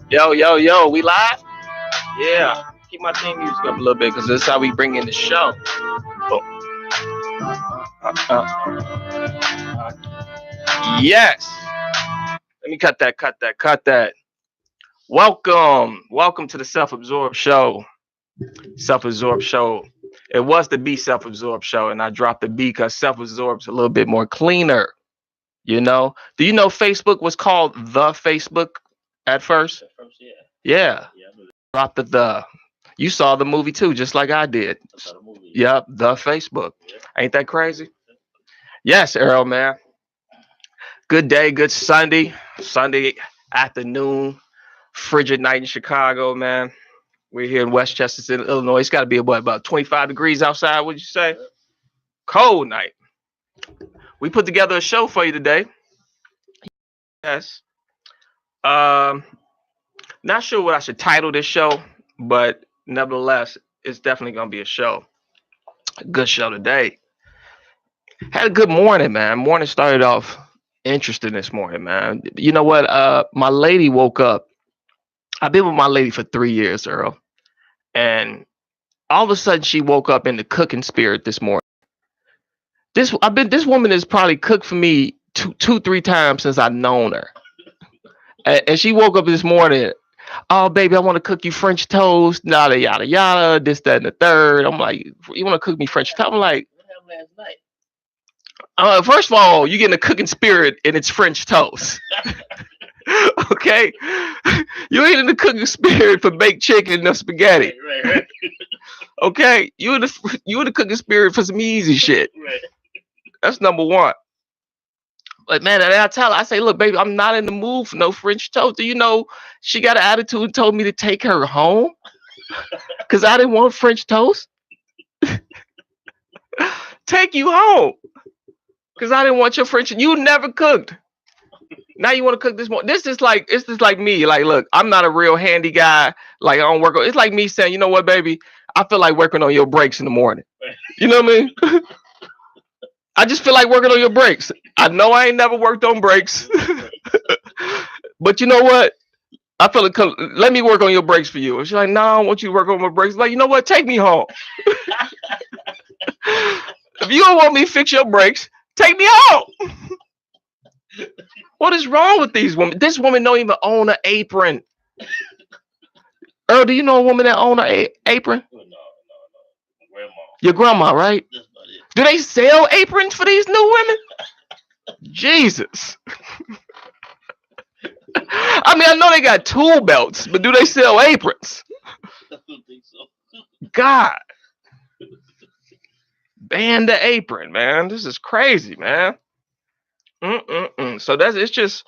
Yo, yo, yo, we live? Yeah. Keep my theme music up a little bit because this is how we bring in the show. Oh, yes. Let me cut that. Welcome to the Self-Absorbed Show. Self-Absorbed Show. It was the Be Self-Absorbed Show, and I dropped the B because self-absorbed's a little bit more cleaner. You know? Do you know Facebook was called the Facebook at first? Yeah. Drop the. You saw the movie too, just like I did. Yep, the Facebook. Ain't that crazy? Yes, Errol, man. Good day, good Sunday afternoon, frigid night in Chicago, man. We're here in Westchester, Illinois. It's got to be about 25 degrees outside. What'd you say? Cold night. We put together a show for you today. Yes. Not sure what I should title this show, but nevertheless, it's definitely gonna be a show. A good show today. Had a good morning, man. Morning started off interesting this morning, man. You know what? My lady woke up. I've been with my lady for 3 years, Earl, and all of a sudden she woke up in the cooking spirit this morning. This woman has probably cooked for me two, 3 times since I've known her, and she woke up this morning. Oh, baby, I want to cook you French toast. Yada yada yada. This, that, and the third. I'm like, you want to cook me French toast? I'm like, what happened last night? First of all, you get in a cooking spirit and it's French toast. Okay, you ain't in the cooking spirit for baked chicken and spaghetti. Right. Okay, you in the cooking spirit for some easy shit. Right. That's number one. But man, and I tell her, I say, look, baby, I'm not in the mood for no French toast. Do you know she got an attitude and told me to take her home because I didn't want French toast? Take you home because I didn't want your French. You never cooked. Now you want to cook this morning. It's just like me. Like, look, I'm not a real handy guy. Like, I don't work. It's like me saying, you know what, baby, I feel like working on your brakes in the morning. You know what I mean? I just feel like working on your brakes. I know I ain't never worked on brakes, but you know what? I feel like let me work on your brakes for you. And she's like, no, I want you to work on my brakes. I'm like, you know what? Take me home. If you don't want me to fix your brakes, take me home. What is wrong with these women? This woman don't even own an apron. Earl, do you know a woman that own an apron? No. Grandma. Your grandma, right? Do they sell aprons for these new women? Jesus. I mean, I know they got tool belts, but do they sell aprons? I don't think so. God. Ban the apron, man. This is crazy, man. So it's just,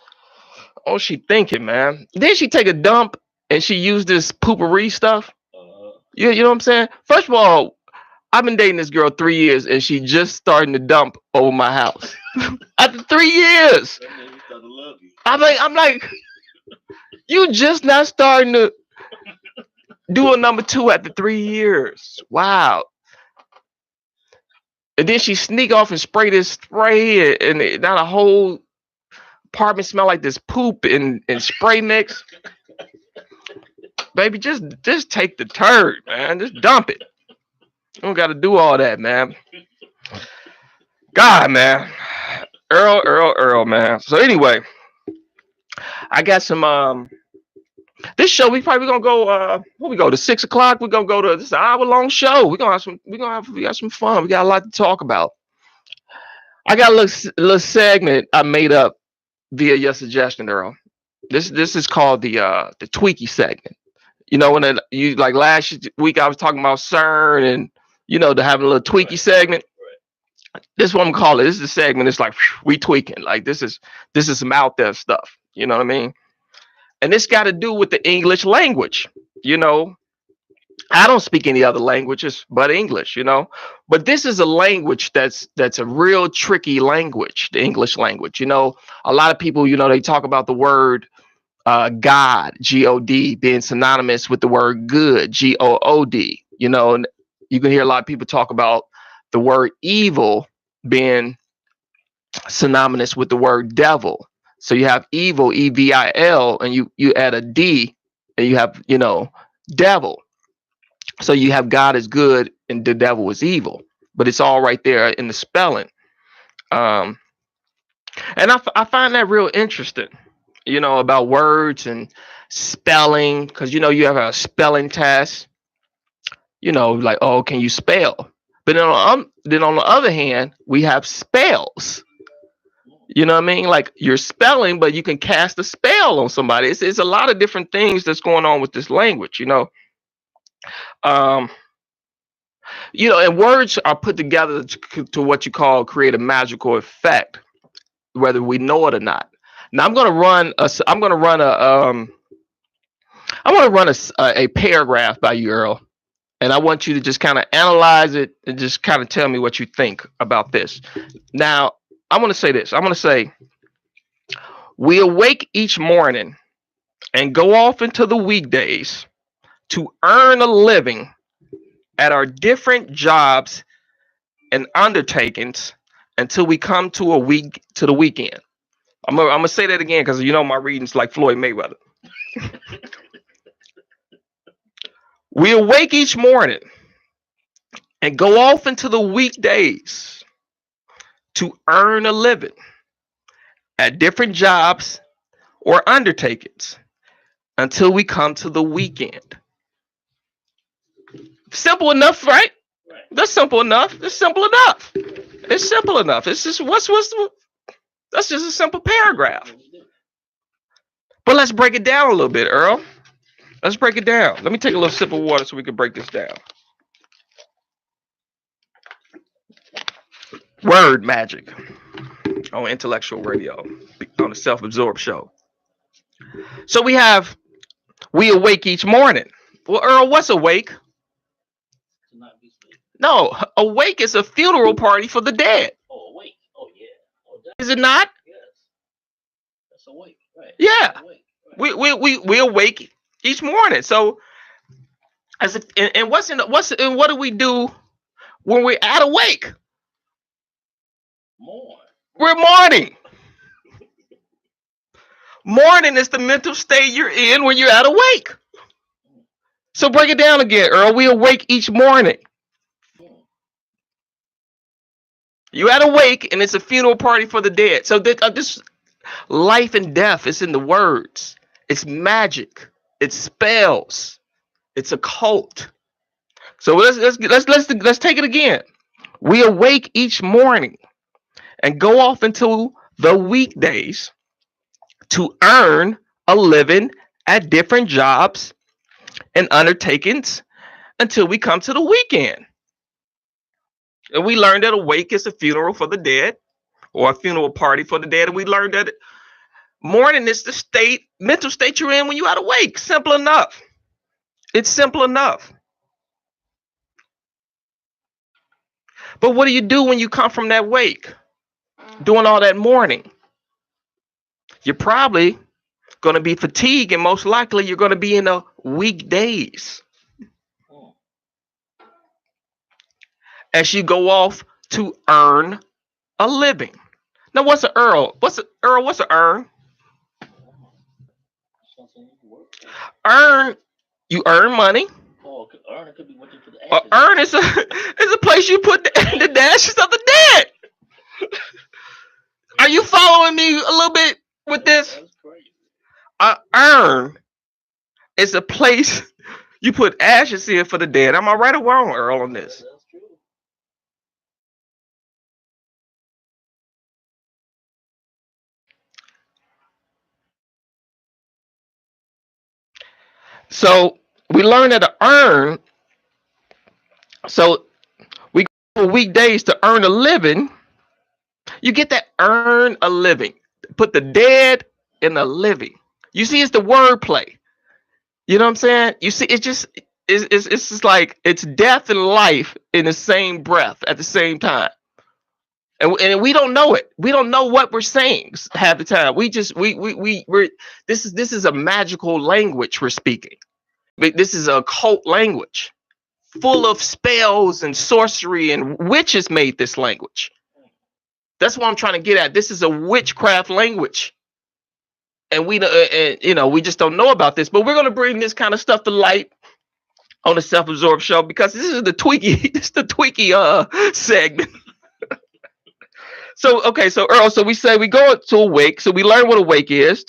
oh, she thinking, man. Then she take a dump and she used this poopery stuff. You know what I'm saying? First of all, I've been dating this girl 3 years and she just starting to dump over my house. After 3 years. I'm like, you just not starting to do a number two after 3 years. Wow. And then she sneak off and spray this spray and now the whole apartment smell like this poop and spray mix. Baby, just take the turd, man. Just dump it. You don't got to do all that, man. God, man. Earl, man. So anyway, I got some this show we probably gonna go we go to 6 o'clock. We're gonna go to this hour-long show. We got some fun. We got a lot to talk about. I got a little segment I made up via your suggestion, Earl. This is called the tweaky segment. You know, when you like last week I was talking about CERN and you know, to have a little tweaky segment. This is what I'm calling it. This is the segment. It's like we tweaking. Like this is some out there stuff. You know what I mean? And this got to do with the English language. You know, I don't speak any other languages but English. You know, but this is a language that's a real tricky language. The English language. You know, a lot of people, you know, they talk about the word God, G-O-D, being synonymous with the word good, G-O-O-D. You know, and you can hear a lot of people talk about the word evil being synonymous with the word devil. So you have evil, E-V-I-L, and you add a D and you have, devil. So you have God is good and the devil is evil, but it's all right there in the spelling. Um, and I find that real interesting, about words and spelling, because you have a spelling test, like, oh, can you spell? But then on the other hand, we have spells. You know what I mean? Like you're spelling, but you can cast a spell on somebody. It's a lot of different things that's going on with this language. Um, and words are put together to what you call create a magical effect, whether we know it or not. Now I'm going to run a I'm going to run a paragraph by you, Earl, and I want you to just kind of analyze it and just kind of tell me what you think about this. Now I'm going to say this. I'm going to say, we awake each morning and go off into the weekdays to earn a living at our different jobs and undertakings until we come to the weekend. I'm gonna say that again because my reading's like Floyd Mayweather. We awake each morning and go off into the weekdays to earn a living at different jobs or undertakings until we come to the weekend. Simple enough, right? That's simple enough. It's simple enough. It's simple enough. It's just that's just a simple paragraph. But let's break it down a little bit, Earl. Let's break it down. Let me take a little sip of water so we can break this down. Word magic on Intellectual Radio, on the Self-Absorbed Show. So we awake each morning. Well, Earl, what's awake? No, awake is a funeral party for the dead. Oh, awake. Oh, yeah. Oh, is it not? Yes. That's awake. Right. Yeah. Awake. Right. We awake each morning. So, what do we do when we're at awake? We're mourning. Mourning is the mental state you're in when you're at awake. So break it down again, Earl. We awake each morning. You at awake, and it's a funeral party for the dead. So this life and death is in the words. It's magic. It's spells. It's occult. So let's take it again. We awake each morning and go off into the weekdays to earn a living at different jobs and undertakings until we come to the weekend. And we learned that awake is a funeral for the dead, or a funeral party for the dead. And we learned that mourning is the mental state you're in when you're out awake. Simple enough. It's simple enough. But what do you do when you come from that wake? Doing all that mourning? You're probably going to be fatigued, and most likely you're going to be in the weekdays as you go off to earn a living. Now, what's an earl? What's an earn? Earn, you earn money. Oh, earn could be what you put the ashes. Earn is a place you put the ashes of the dead. Are you following me a little bit with this? That's crazy. Earn is a place you put ashes in for the dead. Am I right or wrong, Earl, on this? That's true. So we learned that to earn. So we go weekdays to earn a living. You get that earn a living. Put the dead in the living. You see, it's the wordplay. You know what I'm saying? You see, it's just like it's death and life in the same breath at the same time. And we don't know it. We don't know what we're saying half the time. We're this is a magical language we're speaking. This is a occult language full of spells and sorcery, and witches made this language. That's what I'm trying to get at. This is a witchcraft language. and we just don't know about this. But we're gonna bring this kind of stuff to light on the Self-Absorbed Show because this is the tweaky, this is the tweaky segment. So okay, so Earl, so we say we go to a wake, so we learn what a wake is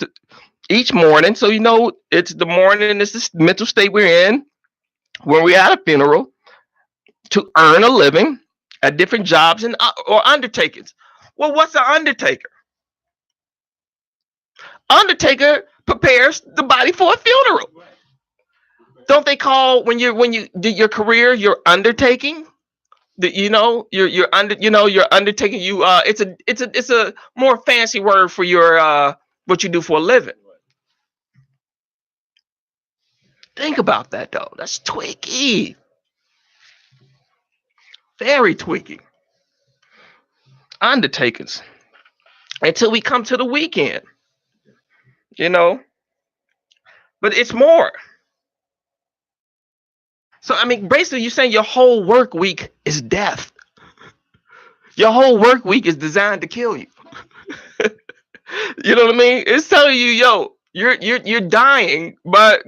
each morning. So it's the morning. This is the mental state we're in when we're at a funeral to earn a living at different jobs and or undertakings. Well, what's an undertaker? Undertaker prepares the body for a funeral. Don't they call when you do your career your undertaking? You're undertaking. It's a more fancy word for your what you do for a living. Think about that though. That's tweaky. Very tweaky. Undertakings. Until we come to the weekend. But it's more. So I mean, basically, you're saying your whole work week is death. Your whole work week is designed to kill you. You know what I mean? It's telling you, yo, you're dying, but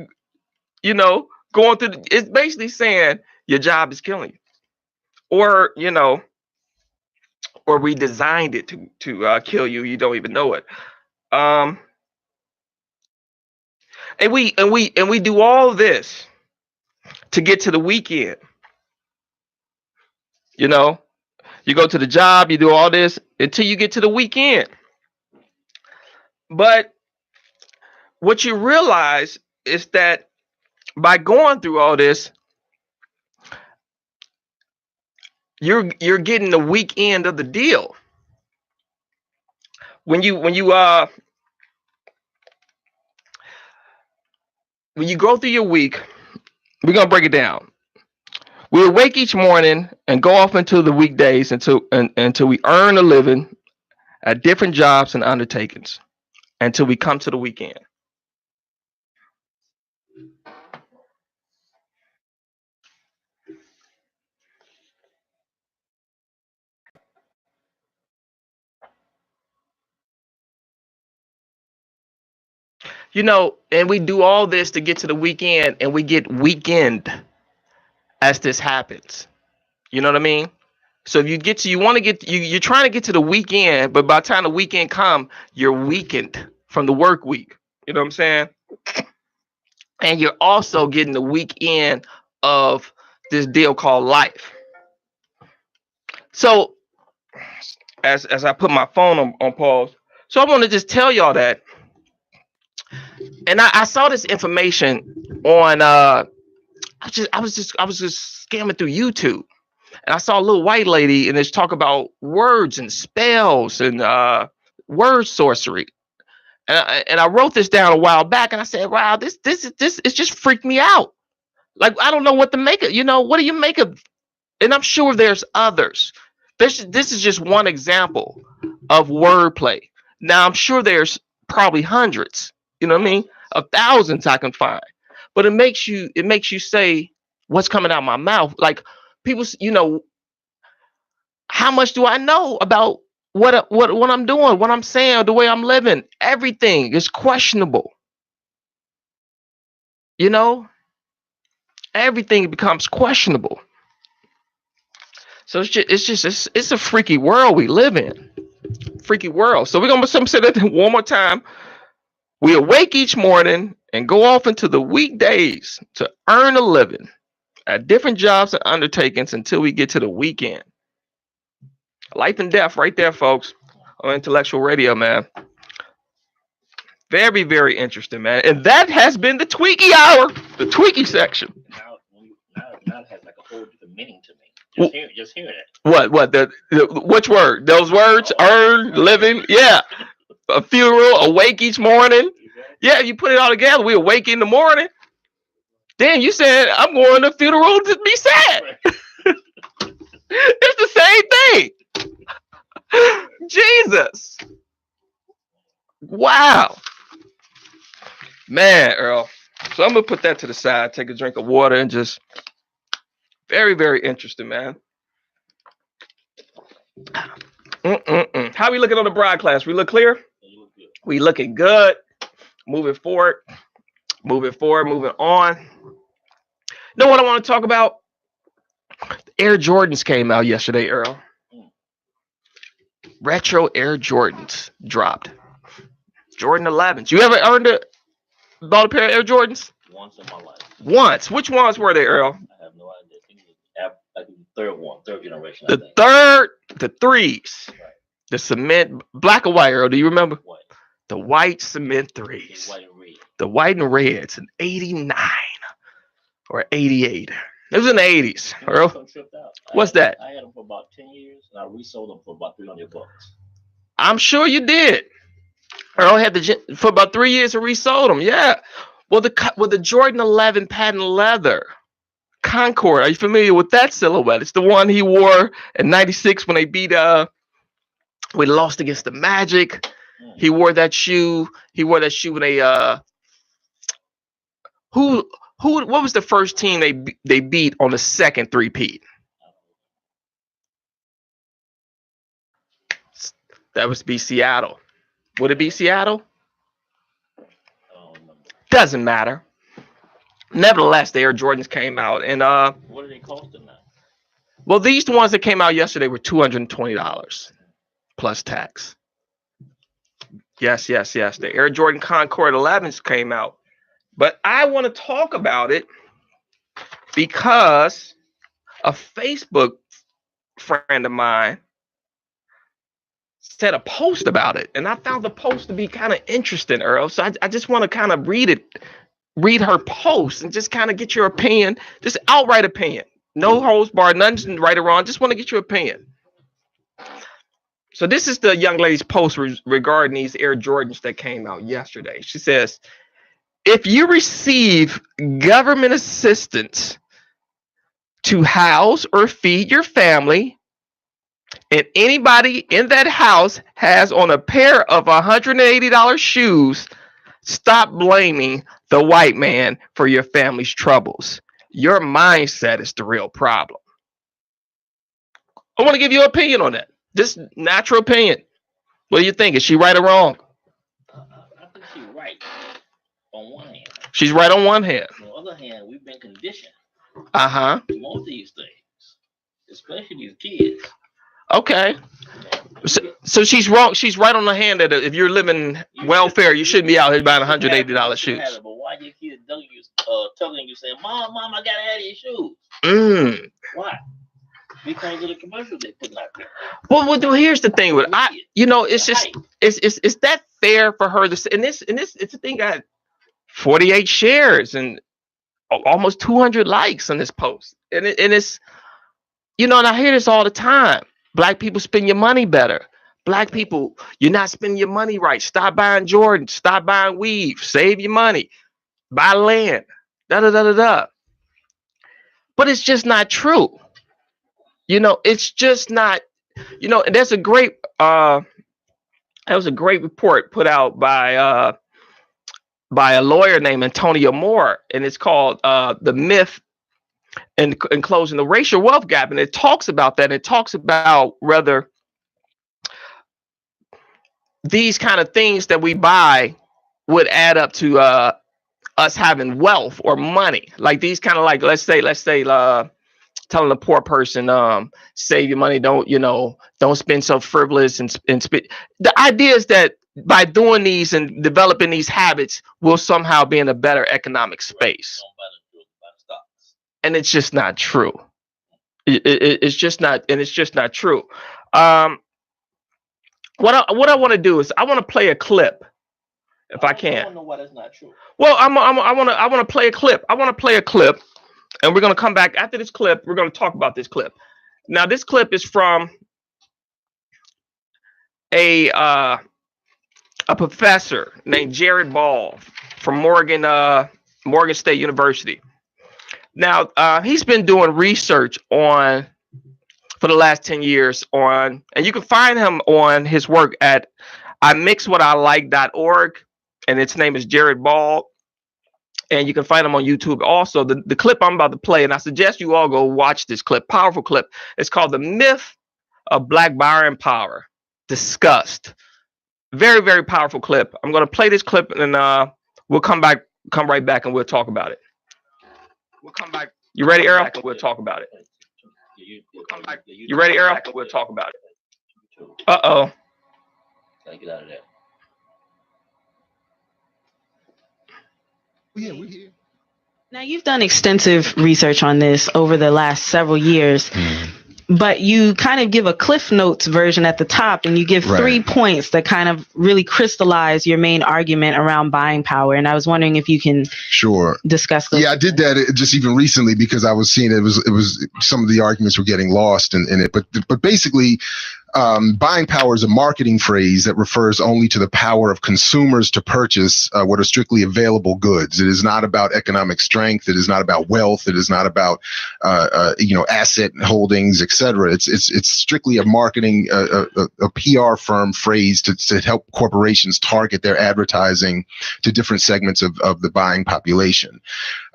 going through. It's basically saying your job is killing you, or we designed it to kill you. You don't even know it. And we do all this to get to the weekend. You go to the job, you do all this until you get to the weekend. But what you realize is that by going through all this, you're getting the weekend of the deal. When you go through your week, we're gonna break it down. We awake each morning and go off into the weekdays until we earn a living at different jobs and undertakings until we come to the weekend. And we do all this to get to the weekend, and we get weekend as this happens. You know what I mean? So if you're trying to get to the weekend, but by the time the weekend come, you're weakened from the work week. You know what I'm saying? And you're also getting the weekend of this deal called life. So as I put my phone on pause, so I want to just tell y'all that. And I saw this information on I was just scamming through YouTube, and I saw a little white lady, and it's talk about words and spells and word sorcery. And I wrote this down a while back, and I said, "Wow, this it just freaked me out. Like I don't know what to make of. What do you make of?" And I'm sure there's others. This is just one example of wordplay. Now I'm sure there's probably hundreds. You know what I mean? Of thousands I can find. But it makes you say what's coming out of my mouth. Like people, how much do I know about what I'm doing, what I'm saying, the way I'm living? Everything is questionable. Everything becomes questionable. So it's a freaky world we live in. Freaky world. So we're gonna say that one more time. We awake each morning and go off into the weekdays to earn a living at different jobs and undertakings until we get to the weekend. Life and death right there, folks, on Intellectual Radio, man. Very, very interesting, man. And that has been the Tweaky Hour, the Tweaky section. Now it has like a whole different meaning to me. Just hearing it. What? Which word? Those words? Earn, living? Yeah. A funeral, awake each morning. Yeah, you put it all together. We awake in the morning. Then you said, I'm going to the funeral to be sad. It's the same thing. Jesus. Wow. Man, Earl. So I'm going to put that to the side, take a drink of water, and just very, very interesting, man. How we looking on the broadcast? We look clear? We looking good. moving forward, moving on. You know what I want to talk about? Air Jordans came out yesterday, Earl. Retro Air Jordans dropped. Jordan 11s. You ever bought a pair of Air Jordans? Once in my life. Once. Which ones were they, Earl? I have no idea. I think it was like the third one, third generation. The threes. Right. The cement, black or white, Earl? Do you remember? White. The white cement threes. The white and red. The white and red. It's an 89 or 88. It was in the 80s, Earl. What's that? I had them for about 10 years, and I resold them for about $300. I'm sure you did. Earl had for about 3 years and resold them. Yeah. Well, the Jordan 11 patent leather Concord. Are you familiar with that silhouette? It's the one he wore in '96 when they we lost against the Magic. He wore that shoe. When they what was the first team they beat on the second three-peat? That was be Seattle. Would it be Seattle? Doesn't matter. Nevertheless, the Air Jordans came out, and what are they costing now? Well, these ones that came out yesterday were $220 plus tax. Yes. The Air Jordan Concord 11s came out, but I want to talk about it because a Facebook friend of mine said a post about it, and I found the post to be kind of interesting, Earl. So I just want to kind of read her post and just kind of get your opinion, just outright opinion. No holds barred, nothing right or wrong. Just want to get your opinion. So this is the young lady's post regarding these Air Jordans that came out yesterday. She says, if you receive government assistance to house or feed your family, and anybody in that house has on a pair of $180 shoes, stop blaming the white man for your family's troubles. Your mindset is the real problem. I want to give you an opinion on that. Just natural opinion. What do you think? Is she right or wrong? I think she's right on one hand. She's right on one hand. On the other hand, we've been conditioned to want these things, especially these kids. Okay. So she's wrong. She's right on the hand that if you're living welfare, you shouldn't be out here buying $180 shoes. But why your kids telling you saying, Mom, I gotta have these shoes? Why? Because of the commercials they put out there. Well, here's the thing with it's just it's that fair for her to say, and it's a thing got 48 shares and almost 200 likes on this post, and it's and I hear this all the time. Black people spend your money better. Black people, you're not spending your money right. Stop buying Jordan. Stop buying weave. Save your money. Buy land. But it's just not true. It's just not. And there's a great. That was a great report put out by a lawyer named Antonio Moore, and it's called "The Myth and Closing the Racial Wealth Gap," and it talks about that. It talks about whether these kind of things that we buy would add up to us having wealth or money. Like these kind of like let's say telling a poor person save your money, don't spend so frivolous and spend. The idea is that by doing these and developing these habits, we'll somehow be in a better economic space. And it's just not true. It's just not, and it's just not true. What I want to do is I want to play a clip, if I can. I don't know why that's not true. Well, I want to play a clip. I want to play a clip, and we're gonna come back after this clip. We're gonna talk about this clip. Now, this clip is from a professor named Jared Ball from Morgan State University. Now, he's been doing research for the last 10 years and you can find him on his work at imixwhatilike.org, and its name is Jared Ball, and you can find him on YouTube. Also, the clip I'm about to play, and I suggest you all go watch this clip, powerful clip. It's called "The Myth of Black Buying Power Discussed." Very, very powerful clip. I'm going to play this clip, and We'll come right back, and we'll talk about it. We'll come back. You ready, Earl? We'll talk about it. You ready, Earl? We'll talk about it. Uh-oh. Gotta get out of there. Yeah, we're here. Now, you've done extensive research on this over the last several years, but you kind of give a Cliff Notes version at the top, and you give 3 points that kind of really crystallize your main argument around buying power. And I was wondering if you can discuss those. Yeah, I did that just even recently because I was seeing it was some of the arguments were getting lost in it. But basically, buying power is a marketing phrase that refers only to the power of consumers to purchase what are strictly available goods. It is not about economic strength. It is not about wealth. It is not about asset holdings, etc. It's strictly a marketing, a PR firm phrase to help corporations target their advertising to different segments of the buying population.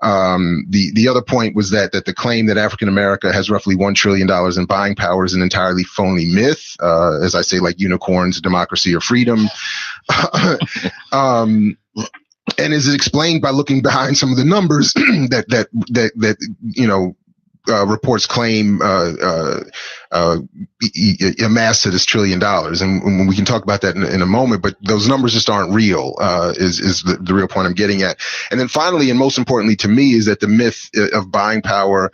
The other point was that the claim that African America has roughly $1 trillion in buying power is an entirely phony myth. As I say, like unicorns, democracy, or freedom. And is it explained by looking behind some of the numbers that reports claim amassed to this $1 trillion, and we can talk about that in a moment. But those numbers just aren't real. Is the real point I'm getting at. And then finally, and most importantly to me, is that the myth of buying power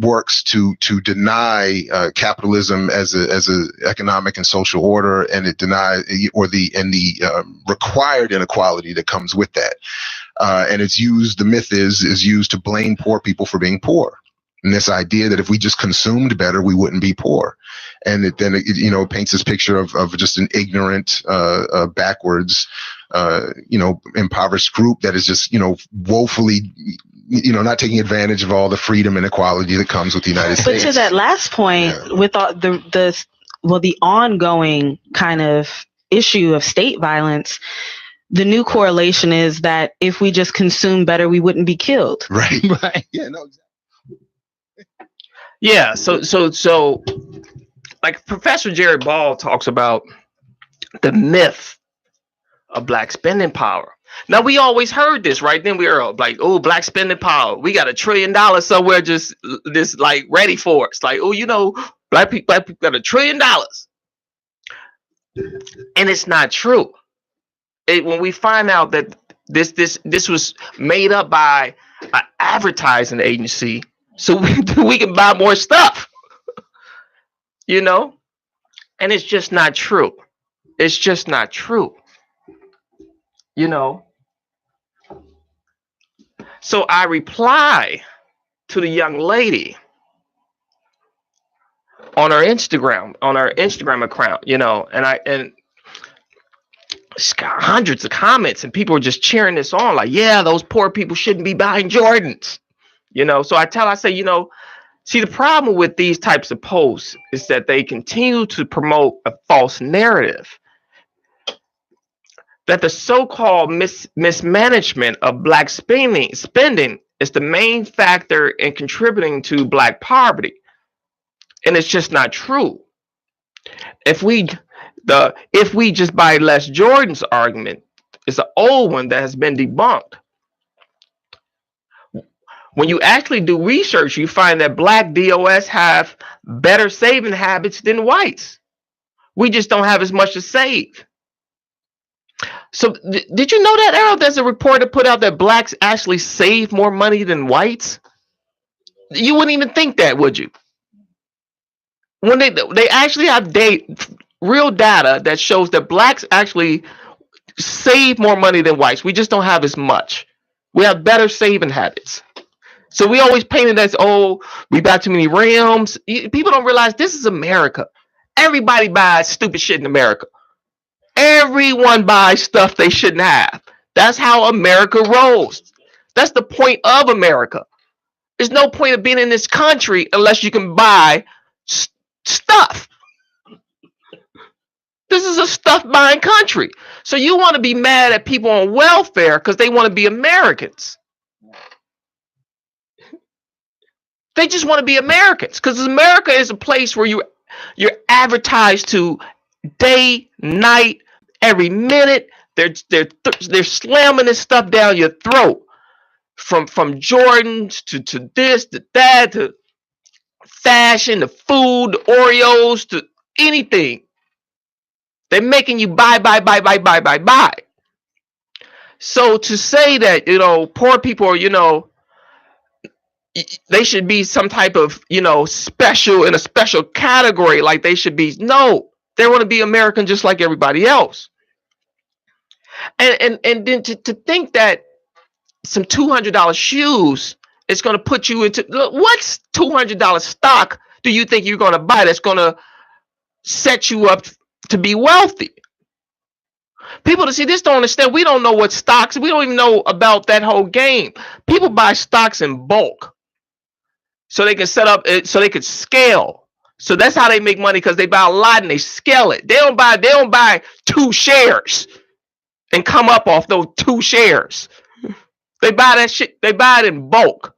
works to deny capitalism as a economic and social order, and it denies the required inequality that comes with that. And it's used. The myth is used to blame poor people for being poor. And this idea that if we just consumed better, we wouldn't be poor. And it paints this picture of just an ignorant, backwards, impoverished group that is just, woefully, not taking advantage of all the freedom and equality that comes with the United States. But to that last point, with all the ongoing kind of issue of state violence, the new correlation is that if we just consume better, we wouldn't be killed. Right. Yeah, no, exactly. Yeah, so like Professor Jerry Ball talks about the myth of black spending power. Now, we always heard this, right? Then we were like, oh, black spending power. We got $1 trillion somewhere just like ready for us. Like, oh, black people got $1 trillion. And it's not true. When we find out that this was made up by an advertising agency, so we can buy more stuff, and it's just not true. It's just not true, So I reply to the young lady on our Instagram account, and it's got hundreds of comments, and people are just cheering this on, like, yeah, those poor people shouldn't be buying Jordans. So I say, see, the problem with these types of posts is that they continue to promote a false narrative that the so-called mismanagement of black spending is the main factor in contributing to black poverty. And it's just not true. If we just buy less Jordans argument is an old one that has been debunked. When you actually do research, you find that black DOS have better saving habits than whites. We just don't have as much to save. So did you know that, Errol? There's a report that put out that blacks actually save more money than whites. You wouldn't even think that, would you? When they actually have real data that shows that blacks actually save more money than whites. We just don't have as much. We have better saving habits. So we always paint it as, oh, we buy too many rims. People don't realize this is America. Everybody buys stupid shit in America. Everyone buys stuff they shouldn't have. That's how America rolls. That's the point of America. There's no point of being in this country unless you can buy stuff. This is a stuff buying country. So you want to be mad at people on welfare because they want to be Americans. They just want to be Americans because America is a place where you're advertised to day, night, every minute, They're slamming this stuff down your throat, from Jordans to this to that to fashion to food, to Oreos to anything. They're making you buy. So to say that, poor people are, they should be some type of, special, in a special category, like they should be. No, they want to be American just like everybody else. And then to think that some $200 shoes is going to put you into, look, what's $200 stock do you think you're going to buy that's going to set you up to be wealthy? People to see this don't understand. We don't know what stocks. We don't even know about that whole game. People buy stocks in bulk, so they can set up, so they could scale. So that's how they make money, because they buy a lot and they scale it. They don't buy 2 shares and come up off those 2 shares. They buy that shit. They buy it in bulk.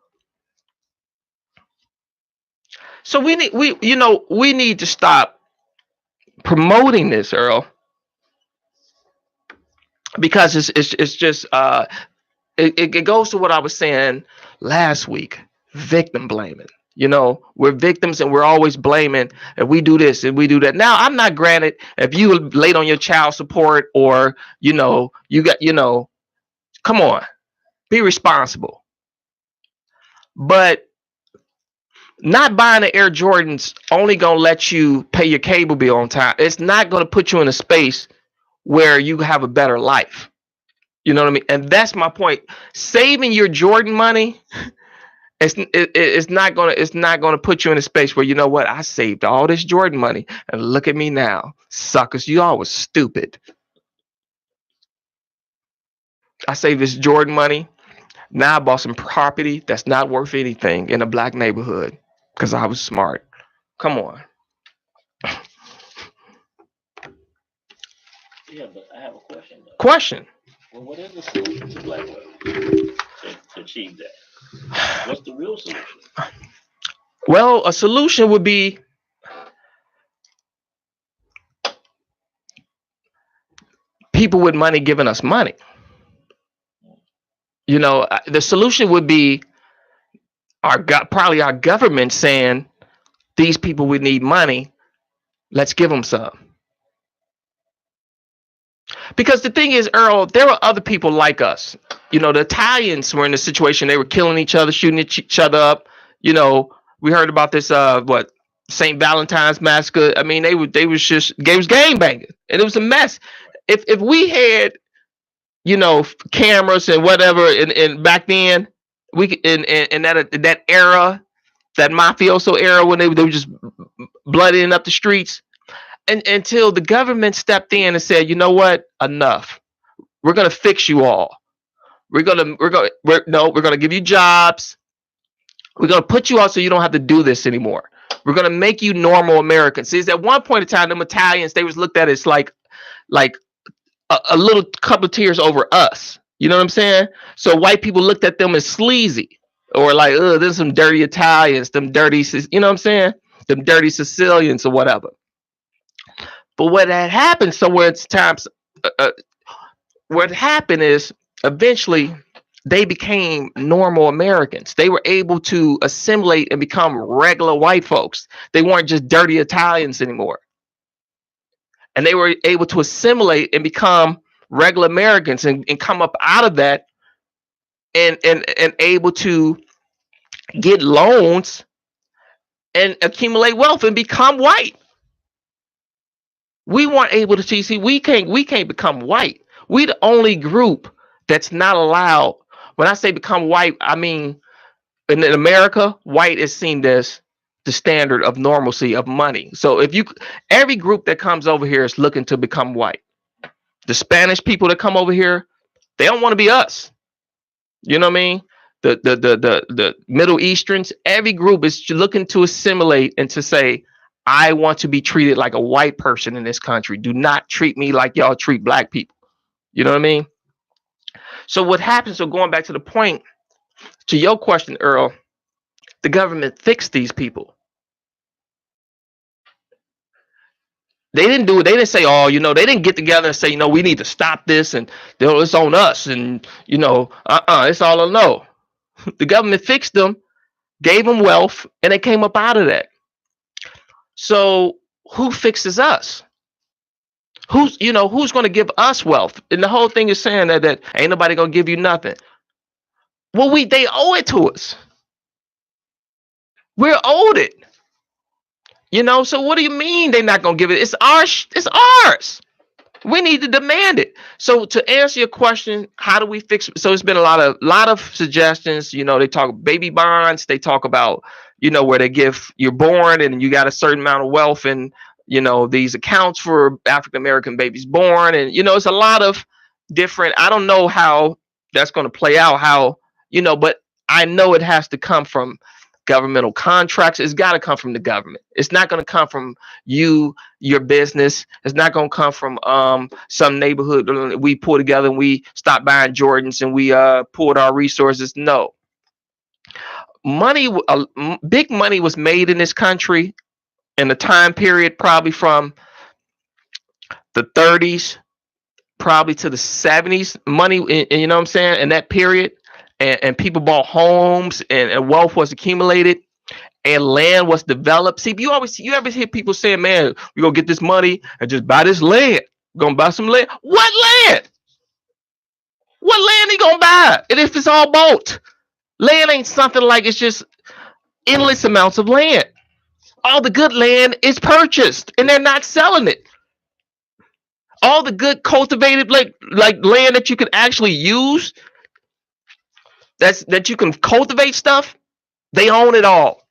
So we need to stop promoting this, Earl, because it's just it goes to what I was saying last week, victim blaming. We're victims and we're always blaming, and we do this and we do that. Now, I'm not granted if you late on your child support, or you got, come on, be responsible. But not buying the Air Jordans only gonna let you pay your cable bill on time. It's not gonna put you in a space where you have a better life. You know what I mean? And that's my point. Saving your Jordan money, it's not gonna put you in a space where, you know what, I saved all this Jordan money and look at me now, suckers. You all was stupid. I saved this Jordan money. Now I bought some property that's not worth anything in a black neighborhood because I was smart. Come on. Yeah, but I have a question, though. Question. Well, what is the solution to black wealth to achieve that? What's the real solution? Well, a solution would be people with money giving us money. The solution would be probably our government saying, these people would need money, let's give them some. Because the thing is, Earl, there were other people like us. The Italians were in a situation, they were killing each other, shooting each other up. We heard about this St. Valentine's massacre. I mean, they was gang banging, and it was a mess. If we had cameras and whatever, and back then, we could, in that era, that mafioso era, when they were just bloodying up the streets, and until the government stepped in and said, you know what, enough. We're gonna fix you all. We're gonna give you jobs. We're gonna put you out so you don't have to do this anymore. We're gonna make you normal Americans. See, at one point in time, them Italians, they was looked at as like a little couple of tiers over us. You know what I'm saying? So white people looked at them as sleazy, or like, there's some dirty Italians, them dirty, you know what I'm saying? Them dirty Sicilians or whatever. But what had happened, what happened is eventually they became normal Americans. They were able to assimilate and become regular white folks. They weren't just dirty Italians anymore. And they were able to assimilate and become regular Americans, and come up out of that and able to get loans and accumulate wealth and become white. We weren't able to see, we can't become white. We the only group that's not allowed. When I say become white, I mean, in America, white is seen as the standard of normalcy of money. So every group that comes over here is looking to become white. The Spanish people that come over here, they don't want to be us. You know what I mean? The Middle Easterns, every group is looking to assimilate and to say, I want to be treated like a white person in this country. Do not treat me like y'all treat black people. You know what I mean? So what happens, so going back to the point, to your question, Earl, the government fixed these people. They didn't do it. They didn't say, oh, they didn't get together and say, we need to stop this and it's on us. And, it's all a no. The government fixed them, gave them wealth, and they came up out of that. So who fixes us? Who's going to give us wealth? And the whole thing is saying that ain't nobody going to give you nothing. Well, they owe it to us. We're owed it. So what do you mean they're not going to give it? It's ours. It's ours. We need to demand it. So to answer your question, how do we fix it? So it's been a lot of suggestions. They talk baby bonds. They talk about, where you're born and you got a certain amount of wealth and, these accounts for African-American babies born. And, it's a lot of different, I don't know how that's going to play out, but I know it has to come from governmental contracts. It's got to come from the government. It's not going to come from your business. It's not going to come from some neighborhood we pull together and we stop buying Jordans and we pulled our resources. No. Big money was made in this country in a time period probably from the 30s probably to the 70s. Money, you know what I'm saying, in that period. And people bought homes and wealth was accumulated and land was developed. See, you ever hear people saying, man, we're going to get this money and just buy this land. We're going to buy some land. What land? What land are you going to buy? And if it's all bought, land ain't something like it's just endless amounts of land. All the good land is purchased and they're not selling it. All the good cultivated like land that you could actually use, that you can cultivate stuff, they own it all.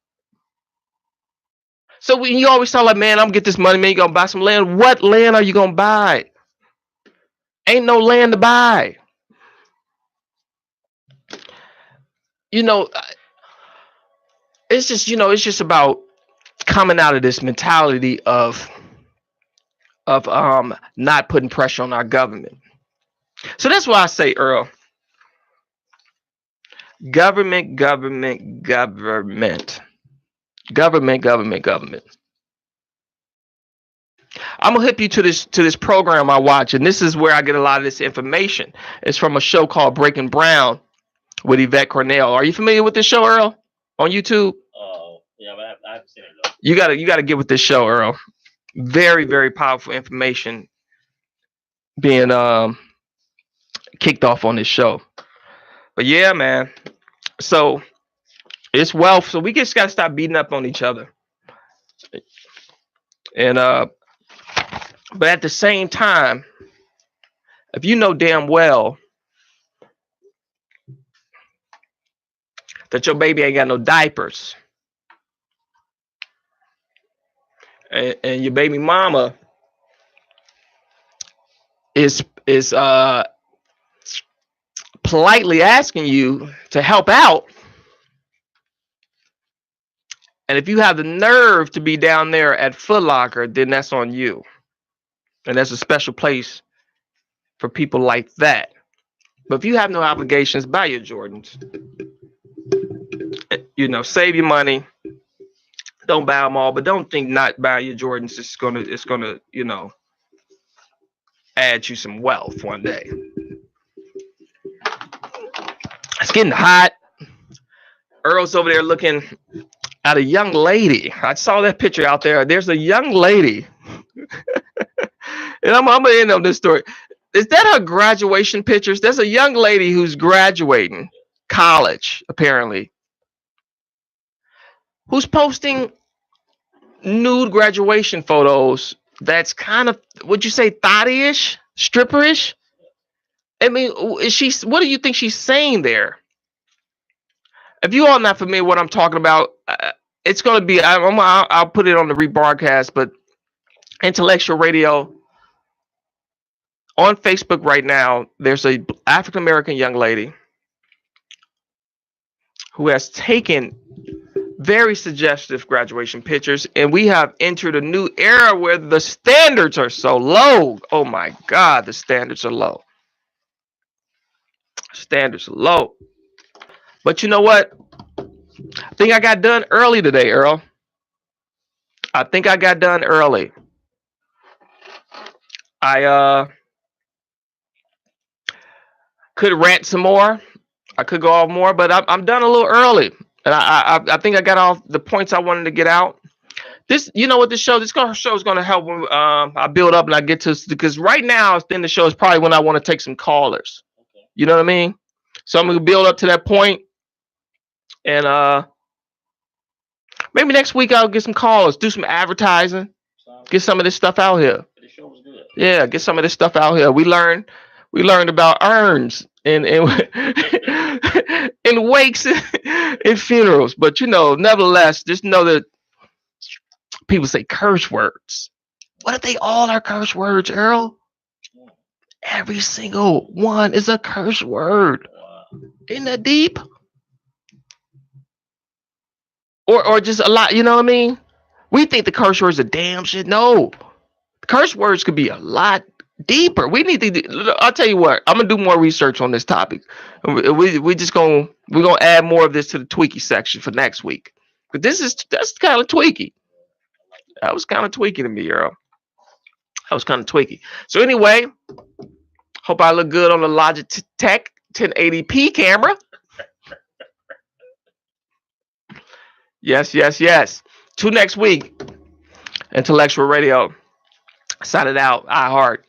So when you always talk like, man, I'm gonna get this money, man, you gonna buy some land. What land are you gonna buy? Ain't no land to buy. It's just about coming out of this mentality of not putting pressure on our government. So that's why I say, Earl, government. I'm gonna hip you to this program I watch, and this is where I get a lot of this information. It's from a show called Breaking Brown with Yvette Cornell. Are you familiar with this show, Earl? On YouTube? Yeah, but I haven't seen it though. You gotta get with this show, Earl. Very, very powerful information being kicked off on this show. But yeah, man. So it's wealth. So we just gotta stop beating up on each other. And but at the same time, if you know damn well that your baby ain't got no diapers, and your baby mama is politely asking you to help out, and if you have the nerve to be down there at Foot Locker, then that's on you. And there's a special place for people like that. But if you have no obligations, buy your Jordans. Save your money. Don't buy them all, but don't think not buying your Jordans is gonna add you some wealth one day. It's getting hot. Earl's over there looking at a young lady. I saw that picture out there. There's a young lady. And I'm gonna end on this story. Is that her graduation pictures? There's a young lady who's graduating college, apparently, who's posting nude graduation photos. That's kind of, would you say, thotty-ish, stripperish? I mean, what do you think she's saying there? If you all not familiar with what I'm talking about, it's going to be, I'll put it on the rebroadcast, but Intellectual Radio on Facebook right now, there's a African-American young lady who has taken very suggestive graduation pictures, and we have entered a new era where the standards are so low. Oh my God, the standards are low. Standards are low. But you know what? I think I got done early today, Earl. I think I got done early. I could rant some more. I could go off more, but I'm done a little early, and I think I got all the points I wanted to get out. This, you know what, this show is going to help when I build up and I get to, because right now in the show is probably when I want to take some callers. You know what I mean? So I'm going to build up to that point, and maybe next week I'll get some callers, do some advertising, get some of this stuff out here. Yeah, get some of this stuff out here. We learned about urns and in wakes and funerals, but nevertheless, just know that people say curse words. What if they all are curse words, Earl? Every single one is a curse word. Isn't that deep? Or just a lot, you know what I mean? We think the curse words are damn shit. No. Curse words could be a lot deeper. We need to. I'll tell you what. I'm gonna do more research on this topic. We're gonna add more of this to the tweaky section for next week. But that's kind of tweaky. That was kind of tweaky to me, Earl. That was kind of tweaky. So anyway, hope I look good on the Logitech 1080p camera. Yes. Till next week. Intellectual Radio. Sign it out. iHeart.